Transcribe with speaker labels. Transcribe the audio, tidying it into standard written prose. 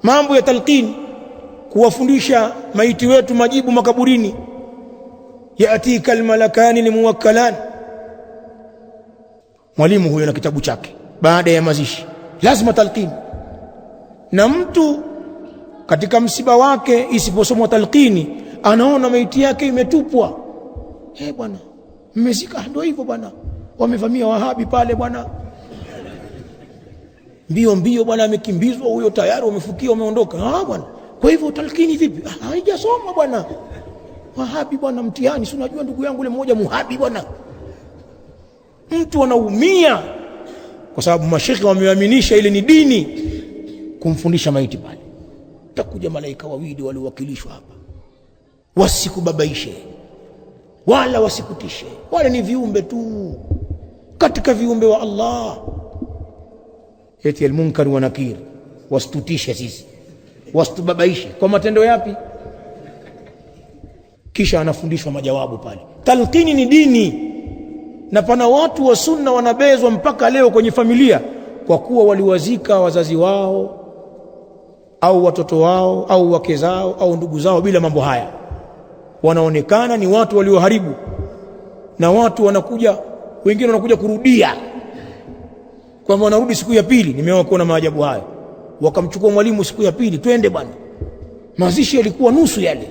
Speaker 1: mambo ya talqini, kuwafundisha maiti wetu majibu makaburini. Yatika almalakani limuwakkalan, mwalimu huyo na kitabu chake, baada ya mazishi lazima talqini. Na mtu katika msiba wake isiposomwa talqini, anaona maiti yake imetupwa. Bwana, mmezika, ndio hivyo bwana, wamevamia wahabi pale bwana, mbio mbio bwana, amekimbizwa huyo, tayari wamefukia, wameondoka. Bwana, kwa hivyo talqini vipi? Haijasoma bwana, wahabi bwana, mtihani. Si unajua ndugu yangu yule mmoja muhabi bwana. Mtu anaumia kwa sababu mashekhi wameaminisha ile ni dini, kumfundisha maiti pale. Takuja malaika wawili waliowakilishwa hapa, wasikubabaishe wala wasikutishe, wale ni viumbe tu katika viumbe wa Allah. Eti almunkar wa nakir, wasitutishe sisi, wasitubabaishe kwa matendo yapi? Kisha anafundishwa majawabu pale. Talqini ni dini, na pana watu wa sunna wanabezwa mpaka leo kwenye familia kwa kuwa waliwazika wazazi wao au watoto wao au wake zao au ndugu zao bila mambo haya. Wanaonekana ni watu walioharibu, na watu wanakuja, wengine wanakuja kurudia, kwamba wanarudi siku ya pili. Nimeona kuona maajabu hayo, wakamchukua mwalimu siku ya pili, twende bwana, mazishi yalikuwa nusu yale.